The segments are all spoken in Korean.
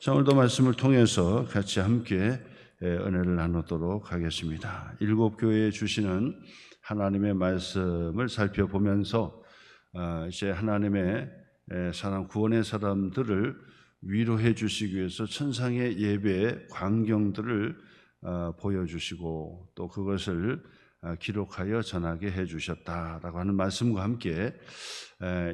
자, 오늘도 말씀을 통해서 같이 함께 은혜를 나누도록 하겠습니다. 일곱 교회에 주시는 하나님의 말씀을 살펴보면서 이제 하나님의 사람 구원의 사람들을 위로해 주시기 위해서 천상의 예배의 광경들을 보여주시고 또 그것을 기록하여 전하게 해주셨다라고 하는 말씀과 함께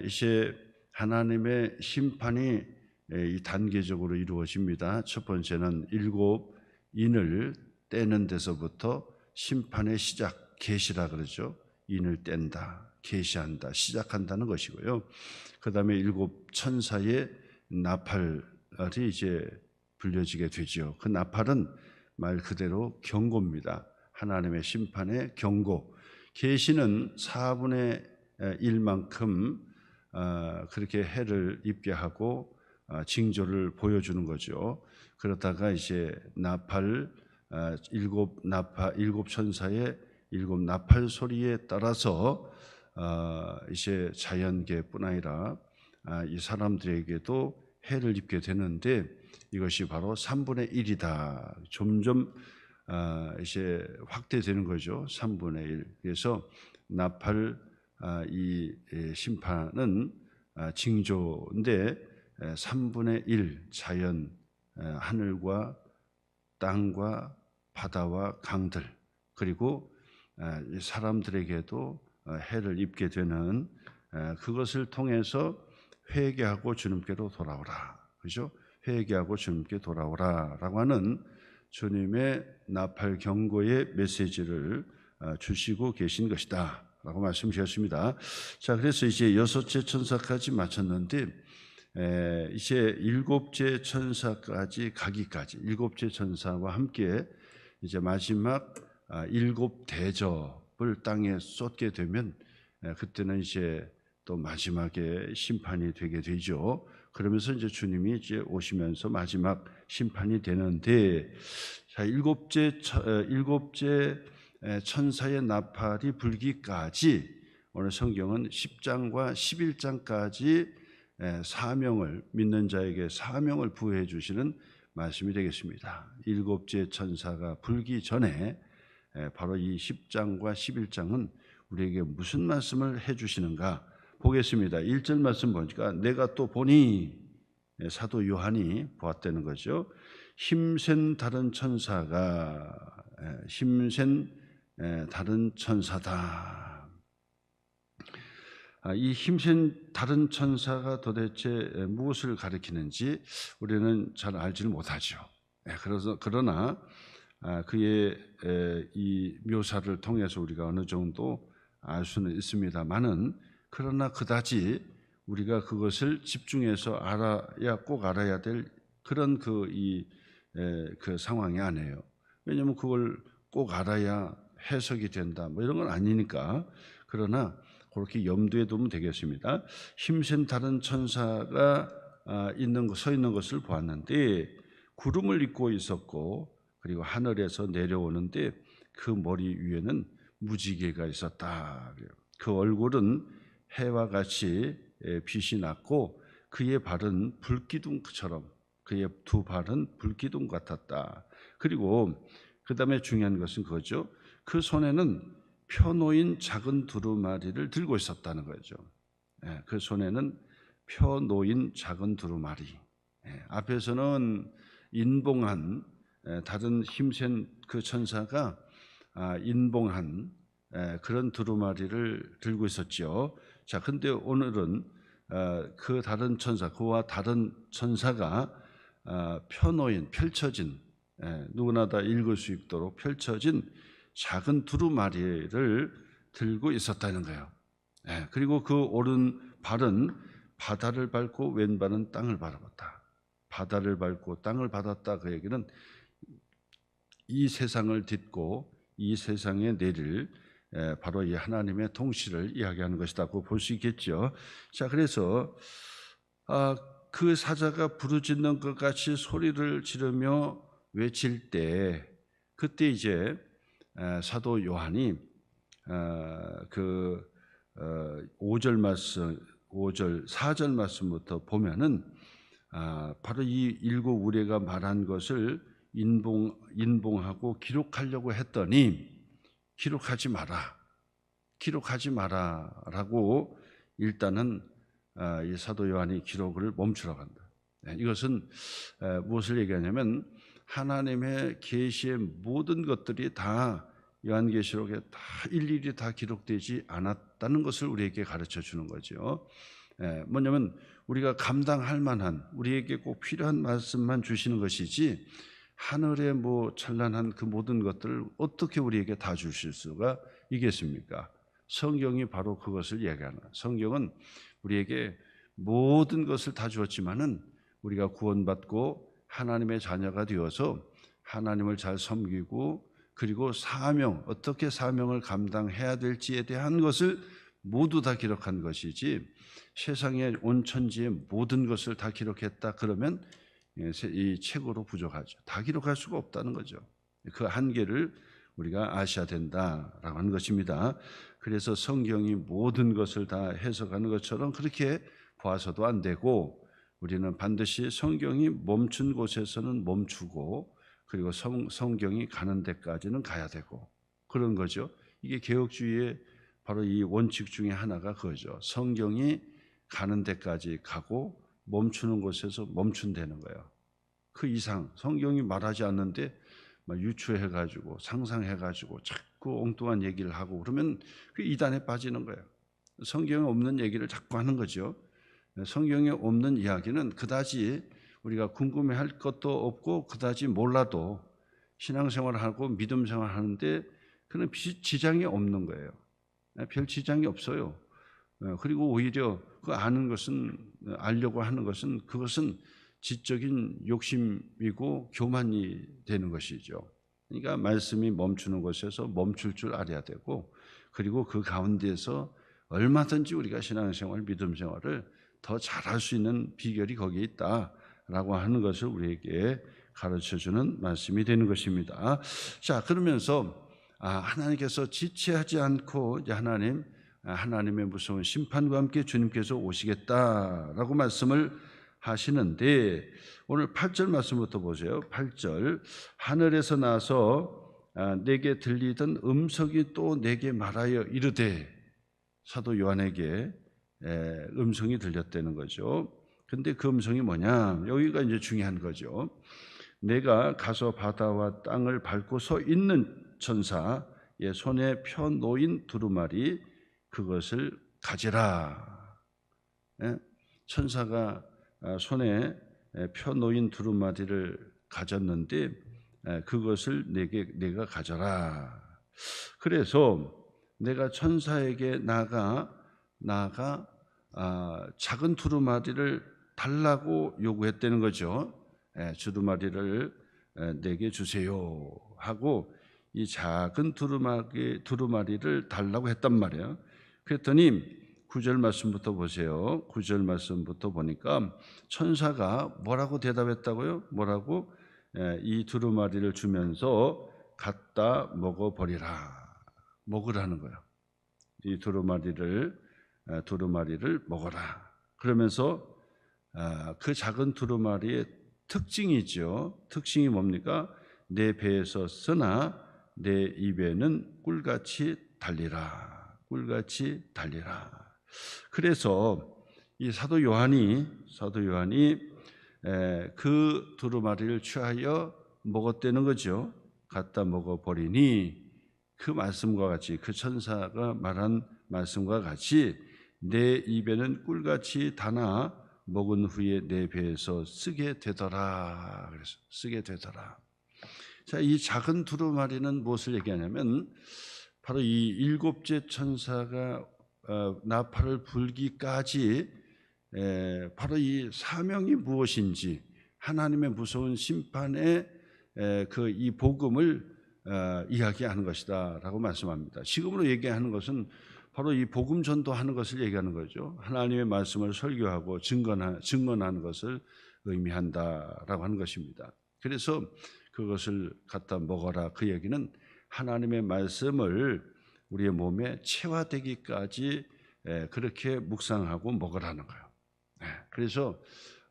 이제 하나님의 심판이 이 단계적으로 이루어집니다. 첫 번째는 일곱 인을 떼는 데서부터 심판의 시작, 계시라 그러죠. 인을 뗀다, 계시한다, 시작한다는 것이고요. 그 다음에 일곱 천사의 나팔이 이제 불려지게 되죠. 그 나팔은 말 그대로 경고입니다. 하나님의 심판의 경고. 계시는 4분의 1만큼 그렇게 해를 입게 하고 징조를 보여주는 거죠. 그러다가 이제 나팔 일곱 천사의 일곱 나팔 소리에 따라서 이제 자연계뿐 아니라 이 사람들에게도 해를 입게 되는데 이것이 바로 3분의 1이다. 점점 이제 확대되는 거죠. 3분의 1. 그래서 나팔 이 심판은 징조인데 3분의 1 자연, 하늘과 땅과 바다와 강들 그리고 사람들에게도 해를 입게 되는 그것을 통해서 회개하고 주님께로 돌아오라. 그죠? 회개하고 주님께 돌아오라라고 하는 주님의 나팔 경고의 메시지를 주시고 계신 것이다 라고 말씀주셨습니다. 자, 그래서 이제 여섯째 천사까지 마쳤는데 이제 일곱째 천사까지 가기까지 일곱째 천사와 함께 이제 마지막 일곱 대접을 땅에 쏟게 되면 그때는 이제 또 마지막에 심판이 되게 되죠. 그러면서 이제 주님이 이제 오시면서 마지막 심판이 되는데, 자, 일곱째 천사의 나팔이 불기까지 오늘 성경은 10장과 11장까지 사명을 믿는 자에게 사명을 부여해 주시는 말씀이 되겠습니다. 일곱째 천사가 불기 전에 바로 이 10장과 11장은 우리에게 무슨 말씀을 해 주시는가 보겠습니다. 1절 말씀 보니까 내가 또 보니 사도 요한이 보았다는 거죠. 힘센 다른 천사가 힘센 다른 천사다. 이 힘센 다른 천사가 도대체 무엇을 가리키는지 우리는 잘 알지를 못하죠. 그러나 그의 이 묘사를 통해서 우리가 어느 정도 알 수는 있습니다만은 그러나 그다지 우리가 그것을 집중해서 꼭 알아야 될 그런 그 상황이 아니에요. 왜냐하면 그걸 꼭 알아야 해석이 된다 뭐 이런 건 아니니까. 그러나 그렇게 염두에 두면 되겠습니다. 힘센 다른 천사가 서 있는 것을 보았는데 구름을 입고 있었고 그리고 하늘에서 내려오는데 그 머리 위에는 무지개가 있었다. 그 얼굴은 해와 같이 빛이 났고 그의 발은 불기둥처럼 그의 두 발은 불기둥 같았다. 그리고 그 다음에 중요한 것은 그거죠. 그 손에는 펴놓인 작은 두루마리를 들고 있었다는 거죠. 그 손에는 펴놓인 작은 두루마리. 앞에서는 인봉한 다른 힘센 그 천사가 인봉한 그런 두루마리를 들고 있었죠. 자, 근데 오늘은 그 다른 천사, 그와 다른 천사가 펼쳐진 누구나 다 읽을 수 있도록 펼쳐진 작은 두루마리를 들고 있었다는 거예요. 그리고 그 오른 발은 바다를 밟고 왼발은 땅을 바라봤다. 바다를 밟고 땅을 받았다. 그 얘기는 이 세상을 딛고 이 세상에 내릴 바로 이 하나님의 통치를 이야기하는 것이라고 볼 수 있겠죠. 자, 그래서 그 사자가 부르짖는 것 같이 소리를 지르며 외칠 때 그때 이제 사도 요한이 4절 말씀부터 보면은 바로 이 일곱 우레가 말한 것을 인봉하고 기록하려고 했더니 기록하지 마라라고 일단은 이 사도 요한이 기록을 멈추라고 한다. 이것은 무엇을 얘기하냐면 하나님의 계시의 모든 것들이 다 요한계시록에 다 일일이 다 기록되지 않았다는 것을 우리에게 가르쳐 주는 거죠. 뭐냐면 우리가 감당할 만한 우리에게 꼭 필요한 말씀만 주시는 것이지 하늘의 뭐 찬란한 그 모든 것들을 어떻게 우리에게 다 주실 수가 있겠습니까? 성경이 바로 그것을 얘기하는 거예요. 성경은 우리에게 모든 것을 다 주었지만은 우리가 구원받고 하나님의 자녀가 되어서 하나님을 잘 섬기고 그리고 어떻게 사명을 감당해야 될지에 대한 것을 모두 다 기록한 것이지 세상의 온 천지의 모든 것을 다 기록했다 그러면 이 책으로 부족하죠. 다 기록할 수가 없다는 거죠. 그 한계를 우리가 아셔야 된다라고 하는 것입니다. 그래서 성경이 모든 것을 다 해석하는 것처럼 그렇게 봐서도 안 되고 우리는 반드시 성경이 멈춘 곳에서는 멈추고 그리고 성경이 가는 데까지는 가야 되고 그런 거죠. 이게 개혁주의의 바로 이 원칙 중에 하나가 그거죠. 성경이 가는 데까지 가고 멈추는 곳에서 멈춘다는 거예요. 그 이상 성경이 말하지 않는데 유추해가지고 상상해가지고 자꾸 엉뚱한 얘기를 하고 그러면 그 이단에 빠지는 거예요. 성경에 없는 얘기를 자꾸 하는 거죠. 성경에 없는 이야기는 그다지 우리가 궁금해할 것도 없고 그다지 몰라도 신앙생활하고 믿음생활하는데 그런 지장이 없는 거예요. 별 지장이 없어요. 그리고 오히려 그 알려고 하는 것은 그것은 지적인 욕심이고 교만이 되는 것이죠. 그러니까 말씀이 멈추는 곳에서 멈출 줄 알아야 되고 그리고 그 가운데서 얼마든지 우리가 신앙생활, 믿음생활을 더 잘할 수 있는 비결이 거기에 있다라고 하는 것을 우리에게 가르쳐주는 말씀이 되는 것입니다. 자, 그러면서 하나님께서 지체하지 않고 하나님의 무서운 심판과 함께 주님께서 오시겠다라고 말씀을 하시는데 오늘 8절 말씀부터 보세요. 8절 하늘에서 나서 내게 들리던 음성이 또 내게 말하여 이르되 사도 요한에게 음성이 들렸다는 거죠. 근데 그 음성이 뭐냐? 여기가 이제 중요한 거죠. 내가 가서 바다와 땅을 밟고 서 있는 천사의 손에 펴 놓인 두루마리 그것을 가지라. 천사가 손에 펴 놓인 두루마리를 가졌는데 그것을 내가 가져라. 그래서 내가 천사에게 나가 작은 두루마리를 달라고 요구했다는 거죠. 두루마리를 내게 주세요 하고 이 작은 두루마리를 달라고 했단 말이에요. 그랬더니 9절 말씀부터 보세요. 9절 말씀부터 보니까 천사가 뭐라고 대답했다고요? 뭐라고? 이 두루마리를 주면서 갖다 먹어버리라. 먹으라는 거예요. 이 두루마리를 먹어라. 그러면서 그 작은 두루마리의 특징이죠. 특징이 뭡니까? 내 배에서 쓰나 내 입에는 꿀같이 달리라. 꿀같이 달리라. 그래서 이 사도 요한이 그 두루마리를 취하여 먹었다는 거죠. 갖다 먹어버리니 그 말씀과 같이 그 천사가 말한 말씀과 같이 내 입에는 꿀같이 다나 먹은 후에 내 배에서 쓰게 되더라. 그래서 쓰게 되더라. 자, 이 작은 두루마리는 무엇을 얘기하냐면 바로 이 일곱째 천사가 나팔을 불기까지 바로 이 사명이 무엇인지 하나님의 무서운 심판의 그 이 복음을 이야기하는 것이다라고 말씀합니다. 지금으로 얘기하는 것은 바로 이 복음 전도하는 것을 얘기하는 거죠. 하나님의 말씀을 설교하고 증언하는 것을 의미한다라고 하는 것입니다. 그래서 그것을 갖다 먹어라. 그 얘기는 하나님의 말씀을 우리의 몸에 체화되기까지 그렇게 묵상하고 먹으라는 거예요. 그래서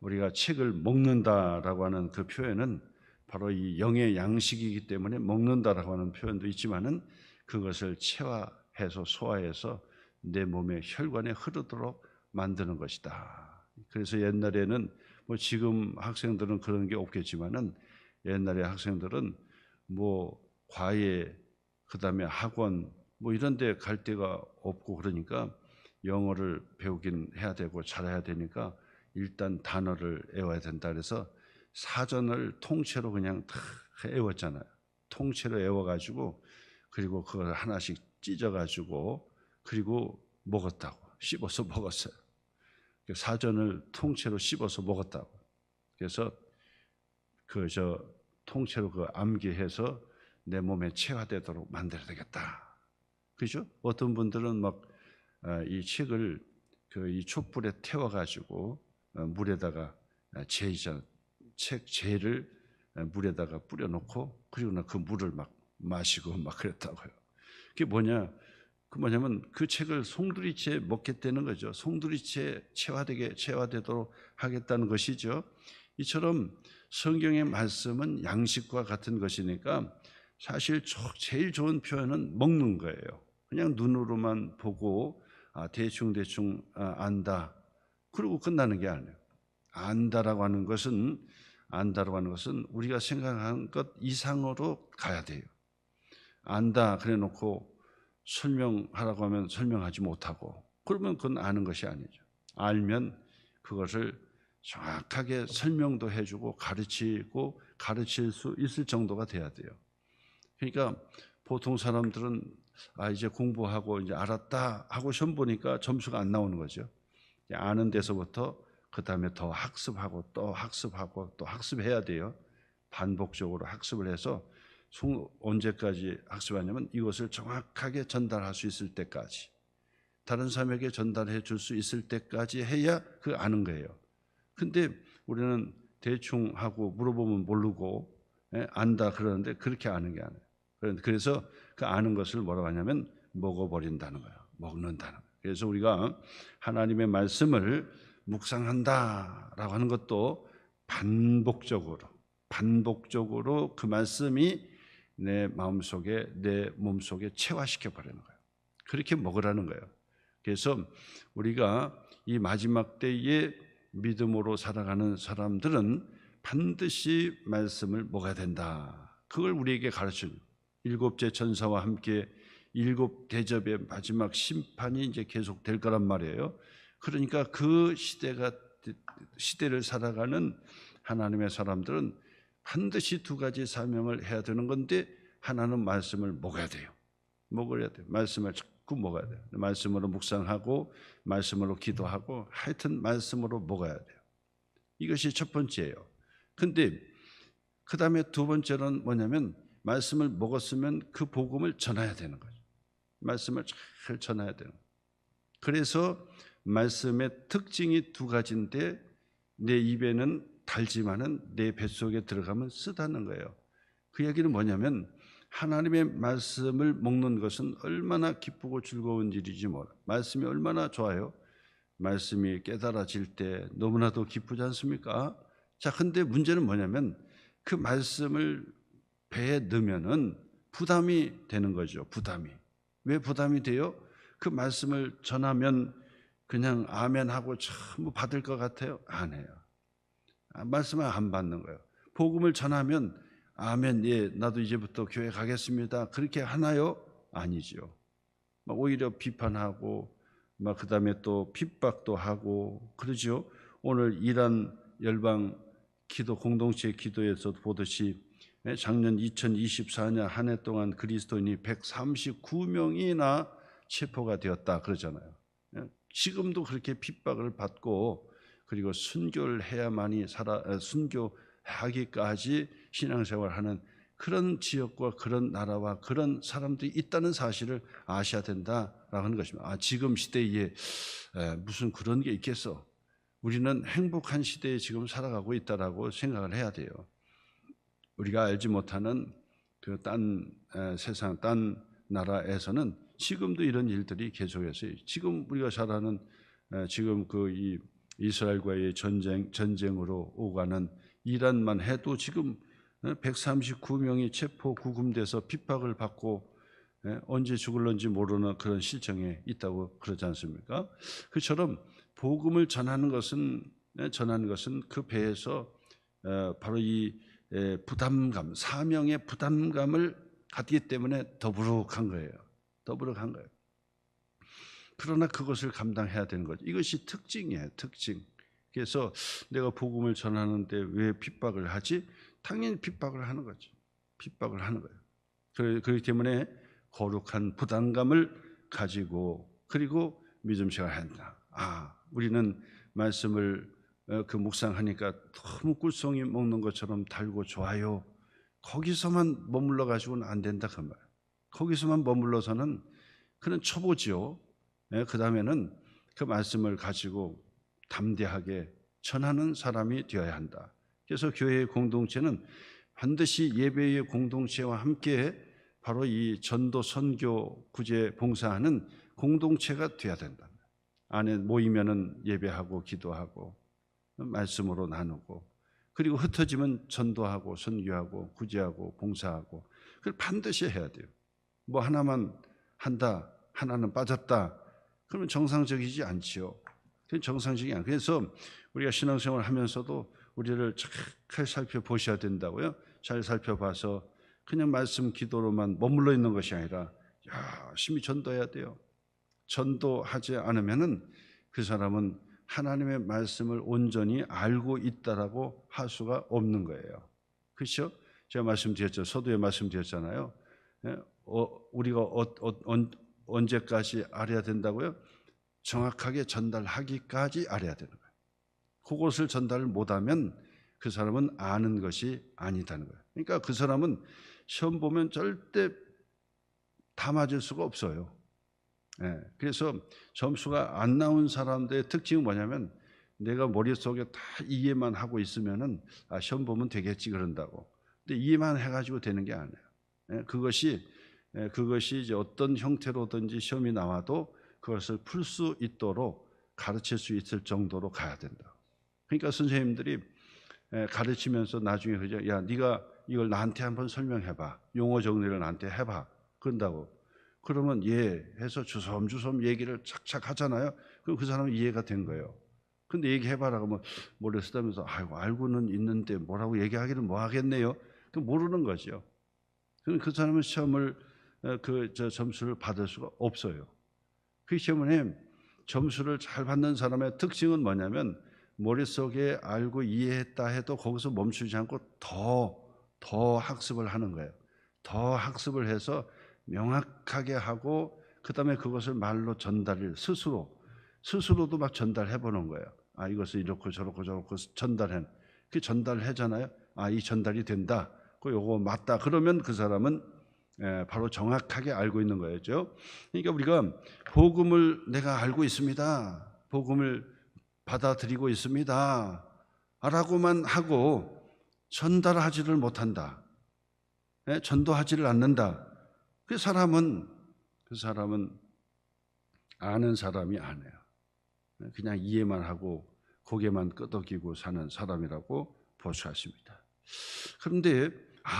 우리가 책을 먹는다라고 하는 그 표현은 바로 이 영의 양식이기 때문에 먹는다라고 하는 표현도 있지만은 그것을 체화해서 소화해서 내 몸의 혈관에 흐르도록 만드는 것이다. 그래서 옛날에는 뭐 지금 학생들은 그런 게 없겠지만은 옛날에 학생들은 뭐 과외 그다음에 학원 뭐 이런 데 갈 데가 없고 그러니까 영어를 배우긴 해야 되고 잘해야 되니까 일단 단어를 외워야 된다 그래서 사전을 통째로 그냥 다 외웠잖아요. 통째로 외워가지고 그리고 그걸 하나씩 찢어가지고 그리고 먹었다고 씹어서 먹었어요. 사전을 통째로 씹어서 먹었다고. 그래서 통째로 그 암기해서 내 몸에 체화되도록 만들어야 되겠다. 그죠? 어떤 분들은 막 이 책을 이 촛불에 태워가지고 물에다가 책 재를 물에다가 뿌려놓고 그리고 그 물을 막 마시고 막 그랬다고요. 그게 뭐냐면 그 책을 송두리째 먹겠다는 거죠. 송두리째 체화되도록 하겠다는 것이죠. 이처럼 성경의 말씀은 양식과 같은 것이니까 사실 제일 좋은 표현은 먹는 거예요. 그냥 눈으로만 보고 대충 안다. 그리고 끝나는 게 아니에요. 안다라고 하는 것은 우리가 생각한 것 이상으로 가야 돼요. 안다 그래 놓고 설명하라고 하면 설명하지 못하고 그러면 그건 아는 것이 아니죠. 알면 그것을 정확하게 설명도 해주고 가르치고 가르칠 수 있을 정도가 돼야 돼요. 그러니까 보통 사람들은 이제 공부하고 이제 알았다 하고 시험 보니까 점수가 안 나오는 거죠. 아는 데서부터 그 다음에 더 학습하고 또 학습하고 또 학습해야 돼요. 반복적으로 학습을 해서 언제까지 학습하냐면 이것을 정확하게 전달할 수 있을 때까지, 다른 사람에게 전달해 줄 수 있을 때까지 해야 그 아는 거예요. 근데 우리는 대충 하고 물어보면 모르고 안다 그러는데 그렇게 아는 게 아니에요. 그래서 그 아는 것을 뭐라고 하냐면 먹어버린다는 거예요. 먹는다는 거예요. 그래서 우리가 하나님의 말씀을 묵상한다라고 하는 것도 반복적으로 그 말씀이 내 마음속에 내 몸속에 체화시켜 버리는 거예요. 그렇게 먹으라는 거예요. 그래서 우리가 이 마지막 때에 믿음으로 살아가는 사람들은 반드시 말씀을 먹어야 된다. 그걸 우리에게 가르쳐요. 일곱째 천사와 함께 일곱 대접의 마지막 심판이 이제 계속 될 거란 말이에요. 그러니까 그 시대를 살아가는 하나님의 사람들은 반드시 두 가지 사명을 해야 되는 건데 하나는 말씀을 먹어야 돼요. 말씀을 자꾸 먹어야 돼요. 말씀으로 묵상하고 말씀으로 기도하고 하여튼 말씀으로 먹어야 돼요. 이것이 첫 번째예요. 근데 그 다음에 두 번째는 뭐냐면 말씀을 먹었으면 그 복음을 전해야 되는 거죠. 말씀을 잘 전해야 되는 거예요. 그래서 말씀의 특징이 두 가지인데 내 입에는 달지만은 내 뱃속에 들어가면 쓰다는 거예요. 그 얘기는 뭐냐면 하나님의 말씀을 먹는 것은 얼마나 기쁘고 즐거운 일이지 몰라. 말씀이 얼마나 좋아요. 말씀이 깨달아질 때 너무나도 기쁘지 않습니까? 자, 근데 문제는 뭐냐면 그 말씀을 배에 넣으면은 부담이 되는 거죠. 왜 부담이 돼요? 그 말씀을 전하면 그냥 아멘하고 전부 받을 것 같아요? 안 해요. 말씀을 안 받는 거예요. 복음을 전하면 아멘, 예, 나도 이제부터 교회 가겠습니다. 그렇게 하나요? 아니죠. 오히려 비판하고 그 다음에 또 핍박도 하고 그러죠. 오늘 이란 열방 기도 공동체 기도에서 보듯이 작년 2024년 한 해 동안 그리스도인이 139명이나 체포가 되었다 그러잖아요. 지금도 그렇게 핍박을 받고 그리고 순교를 해야만이 순교하기까지 신앙생활하는 그런 지역과 그런 나라와 그런 사람들이 있다는 사실을 아셔야 된다라고 하는 것입니다. 지금 시대에 무슨 그런 게 있겠어? 우리는 행복한 시대에 지금 살아가고 있다라고 생각을 해야 돼요. 우리가 알지 못하는 그 세상 딴 나라에서는 지금도 이런 일들이 계속해서 지금 우리가 잘 아는 지금 이 이스라엘과의 전쟁으로 오가는 이란만 해도 지금 139명이 체포 구금돼서 핍박을 받고 언제 죽을런지 모르는 그런 실정에 있다고 그러지 않습니까? 그처럼 복음을 전하는 것은 그 배에서 바로 이 부담감, 사명의 부담감을 갖기 때문에 더부룩한 거예요. 더부룩한 거예요. 그러나 그것을 감당해야 되는 거죠. 이것이 특징이에요. 특징. 그래서 내가 복음을 전하는데 왜 핍박을 하지? 당연히 핍박을 하는 거죠. 핍박을 하는 거예요. 그렇기 때문에 거룩한 부담감을 가지고 그리고 믿음 생활을 한다. 우리는 말씀을 묵상하니까 너무 꿀송이 먹는 것처럼 달고 좋아요. 거기서만 머물러 가지고는 안 된다 그 말. 거기서만 머물러서는 그는 초보지요. 그 다음에는 그 말씀을 가지고 담대하게 전하는 사람이 되어야 한다. 그래서 교회의 공동체는 반드시 예배의 공동체와 함께 바로 이 전도, 선교, 구제, 봉사하는 공동체가 되어야 된다. 안에 모이면은 예배하고 기도하고 말씀으로 나누고 그리고 흩어지면 전도하고 선교하고 구제하고 봉사하고 그걸 반드시 해야 돼요. 뭐 하나만 한다, 하나는 빠졌다. 그러면 정상적이지 않지요. 그건 정상적이 아니에요. 그래서 우리가 신앙생활을 하면서도 우리를 잘 살펴보셔야 된다고요. 잘 살펴봐서 그냥 말씀 기도로만 머물러 있는 것이 아니라 열심히 전도해야 돼요. 전도하지 않으면은 그 사람은 하나님의 말씀을 온전히 알고 있다라고 할 수가 없는 거예요. 그렇죠? 제가 말씀드렸죠. 서두에 말씀드렸잖아요. 우리가 언제까지 알아야 된다고요? 정확하게 전달하기까지 알아야 되는 거예요. 그것을 전달을 못하면 그 사람은 아는 것이 아니다는 거예요. 그러니까 그 사람은 시험 보면 절대 다 맞을 수가 없어요. 그래서 점수가 안 나온 사람들의 특징은 뭐냐면 내가 머릿속에 다 이해만 하고 있으면은 시험 보면 되겠지 그런다고. 근데 이해만 해가지고 되는 게 아니에요. 그것이 이제 어떤 형태로든지 시험이 나와도 그것을 풀 수 있도록 가르칠 수 있을 정도로 가야 된다. 그러니까 선생님들이 가르치면서 나중에 그죠? 야, 네가 이걸 나한테 한번 설명해봐. 용어 정리를 나한테 해봐. 그런다고. 그러면 예 해서 주섬주섬 얘기를 착착 하잖아요. 그럼 그 사람은 이해가 된 거예요. 근데 얘기해봐라 그러면 모래 쓰다면서 알고는 있는데 뭐라고 얘기하기는 뭐 하겠네요. 그 모르는 거죠. 그럼 그 사람은 시험을 점수를 받을 수가 없어요. 그렇기 때문에 점수를 잘 받는 사람의 특징은 뭐냐면 머릿속에 알고 이해했다 해도 거기서 멈추지 않고 더 학습을 하는 거예요. 더 학습을 해서 명확하게 하고 그 다음에 그것을 말로 전달을 스스로도 막 전달해 보는 거예요. 이것을 이렇고 저렇고 전달해. 그 전달을 하잖아요. 이 전달이 된다. 요거 맞다. 그러면 그 사람은 바로 정확하게 알고 있는 거였죠. 그러니까 우리가 복음을 내가 알고 있습니다. 복음을 받아들이고 있습니다. 라고만 하고 전달하지를 못한다. 전도하지를 않는다. 그 사람은 아는 사람이 아니에요. 그냥 이해만 하고 고개만 끄덕이고 사는 사람이라고 볼 수 있습니다. 그런데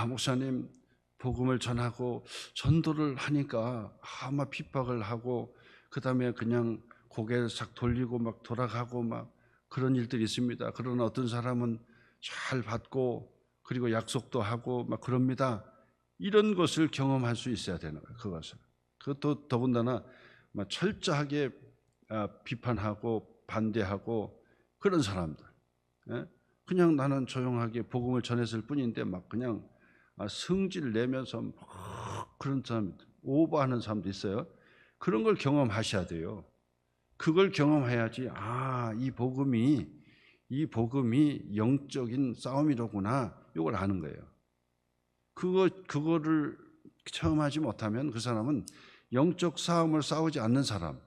목사님 복음을 전하고 전도를 하니까 막 핍박을 하고 그 다음에 그냥 고개를 싹 돌리고 막 돌아가고 막 그런 일들이 있습니다. 그러나 어떤 사람은 잘 받고 그리고 약속도 하고 막 그럽니다. 이런 것을 경험할 수 있어야 되는 거예요. 그것도 더군다나 막 철저하게 비판하고 반대하고 그런 사람들. 그냥 나는 조용하게 복음을 전했을 뿐인데 막 그냥 성질 내면서 막 그런 사람들, 오버하는 사람도 있어요. 그런 걸 경험하셔야 돼요. 그걸 경험해야지 이 복음이 영적인 싸움이로구나 이걸 아는 거예요. 그거를 체험하지 못하면 그 사람은 영적 싸움을 싸우지 않는 사람,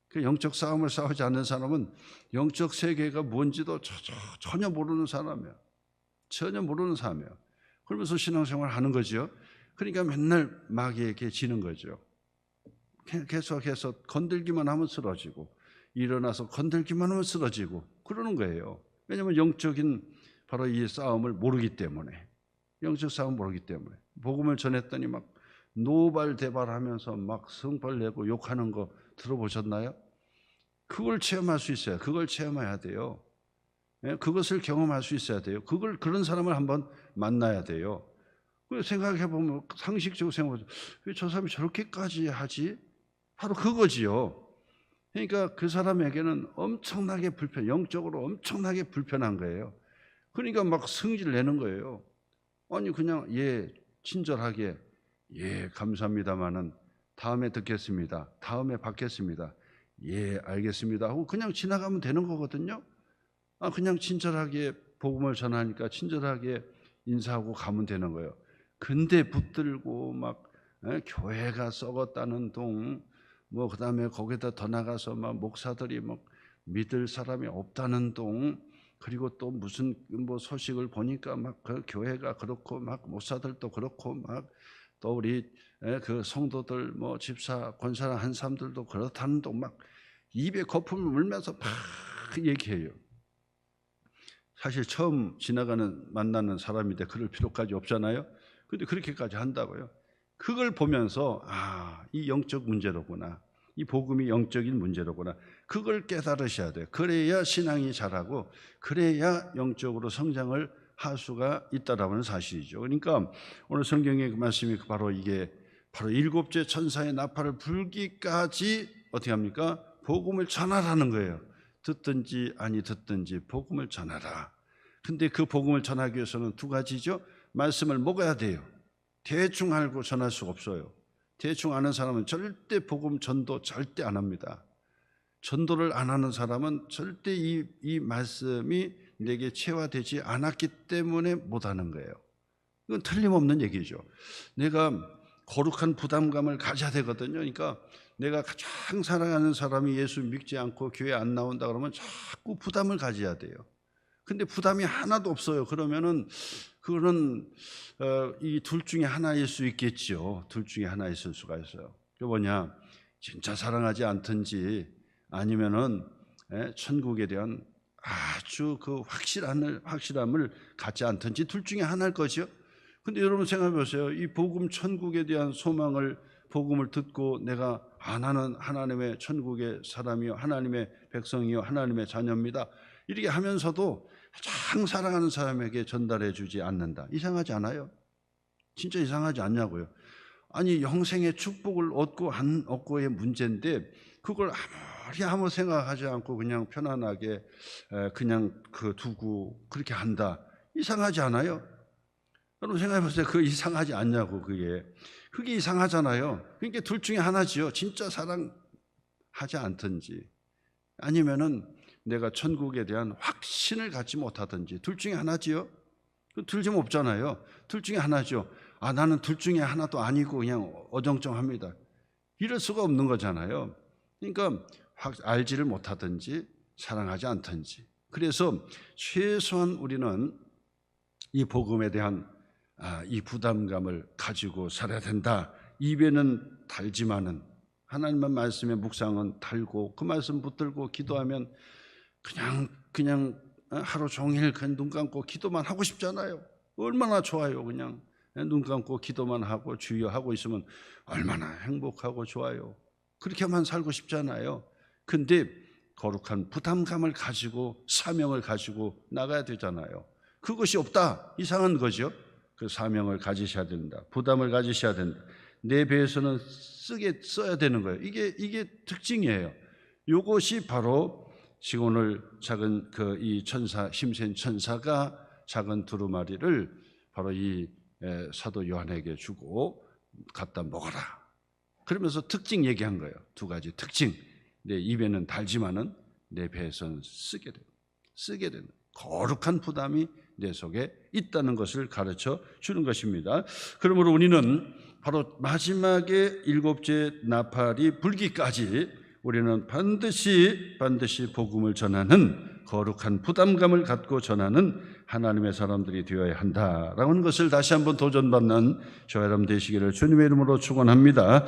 그 영적 싸움을 싸우지 않는 사람은 영적 세계가 뭔지도 전혀 모르는 사람이에요. 전혀 모르는 사람이에요. 그러면서 신앙생활 하는 거죠. 그러니까 맨날 마귀에게 지는 거죠. 계속해서 건들기만 하면 쓰러지고 일어나서 건들기만 하면 쓰러지고 그러는 거예요. 왜냐하면 영적인 바로 이 싸움을 모르기 때문에, 영적 싸움을 모르기 때문에. 복음을 전했더니 막 노발대발하면서 막 성발 내고 욕하는 거 들어보셨나요? 그걸 체험할 수 있어요. 그걸 체험해야 돼요. 그것을 경험할 수 있어야 돼요. 그런 사람을 한번 만나야 돼요. 생각해보면, 상식적으로 생각해보면 왜 저 사람이 저렇게까지 하지? 바로 그거지요. 그러니까 그 사람에게는 엄청나게 영적으로 엄청나게 불편한 거예요. 그러니까 막 성질 내는 거예요. 아니 그냥 친절하게 감사합니다마는 다음에 듣겠습니다. 다음에 받겠습니다. 알겠습니다 하고 그냥 지나가면 되는 거거든요. 그냥 친절하게 복음을 전하니까 친절하게 인사하고 가면 되는 거예요. 근데 붙들고 막 교회가 썩었다는 그다음에 거기다 더 나가서 막 목사들이 막 믿을 사람이 없다는 그리고 또 무슨 소식을 보니까 막 그 교회가 그렇고 막 목사들도 그렇고 막 또 우리 그 성도들 집사 권사랑 한 사람들도 그렇다는 막 입에 거품을 물면서 막 얘기해요. 사실 처음 만나는 사람인데 그럴 필요까지 없잖아요. 근데 그렇게까지 한다고요. 그걸 보면서 이 영적 문제로구나. 이 복음이 영적인 문제로구나. 그걸 깨달으셔야 돼요. 그래야 신앙이 자라고 그래야 영적으로 성장을 할 수가 있다라는 사실이죠. 그러니까 오늘 성경의 그 말씀이 바로 이게 바로 일곱째 천사의 나팔을 불기까지 어떻게 합니까? 복음을 전하라는 거예요. 듣든지 아니 듣든지 복음을 전하라. 근데 그 복음을 전하기 위해서는 두 가지죠. 말씀을 먹어야 돼요. 대충 알고 전할 수가 없어요. 대충 아는 사람은 절대 복음 전도 절대 안 합니다. 전도를 안 하는 사람은 절대 이 말씀이 내게 체화되지 않았기 때문에 못하는 거예요. 이건 틀림없는 얘기죠. 내가 거룩한 부담감을 가져야 되거든요. 그러니까 내가 가장 사랑하는 사람이 예수 믿지 않고 교회 안 나온다 그러면 자꾸 부담을 가져야 돼요. 근데 부담이 하나도 없어요. 그러면은 그거는 이 둘 중에 하나일 수 있겠죠. 둘 중에 하나 있을 수가 있어요. 그 뭐냐, 진짜 사랑하지 않든지 아니면은 천국에 대한 아주 그 확실함을 갖지 않든지 둘 중에 하나일 거죠. 근데 여러분 생각해 보세요. 이 복음 천국에 대한 복음을 듣고 내가 나는 하나님의 천국의 사람이요, 하나님의 백성이요, 하나님의 자녀입니다. 이렇게 하면서도 가장 사랑하는 사람에게 전달해 주지 않는다. 이상하지 않아요? 진짜 이상하지 않냐고요. 아니 영생의 축복을 얻고 안 얻고의 문제인데 그걸 아무 생각하지 않고 그냥 편안하게 그냥 두고 그렇게 한다. 이상하지 않아요? 여러분 생각해 보세요. 그거 이상하지 않냐고. 그게 이상하잖아요. 그러니까 둘 중에 하나지요. 진짜 사랑하지 않든지 아니면은 내가 천국에 대한 확신을 갖지 못하든지 둘 중에 하나지요. 둘 중에 없잖아요. 둘 중에 하나죠. 나는 둘 중에 하나도 아니고 그냥 어정쩡합니다. 이럴 수가 없는 거잖아요. 그러니까 알지를 못하든지 사랑하지 않든지. 그래서 최소한 우리는 이 복음에 대한 이 부담감을 가지고 살아야 된다. 입에는 달지만은 하나님의 말씀의 묵상은 달고 그 말씀 붙들고 기도하면 그냥 하루 종일 그냥 눈 감고 기도만 하고 싶잖아요. 얼마나 좋아요. 그냥 눈 감고 기도만 하고 주여 하고 있으면 얼마나 행복하고 좋아요. 그렇게만 살고 싶잖아요. 근데 거룩한 부담감을 가지고 사명을 가지고 나가야 되잖아요. 그것이 없다. 이상한 거죠. 그 사명을 가지셔야 된다. 부담을 가지셔야 된다. 내 배에서는 써야 되는 거예요. 이게 특징이에요. 이것이 바로 지금 오늘 작은 이 천사 힘센 천사가 작은 두루마리를 바로 이 사도 요한에게 주고 갖다 먹어라. 그러면서 특징 얘기한 거예요. 두 가지 특징. 내 입에는 달지만은 내 배에서는 쓰게 되는 거룩한 부담이 내 속에 있다는 것을 가르쳐 주는 것입니다. 그러므로 우리는 바로 마지막에 일곱째 나팔이 불기까지 우리는 반드시 복음을 전하는 거룩한 부담감을 갖고 전하는 하나님의 사람들이 되어야 한다라는 것을 다시 한번 도전받는 저와 여러분 되시기를 주님의 이름으로 축원합니다.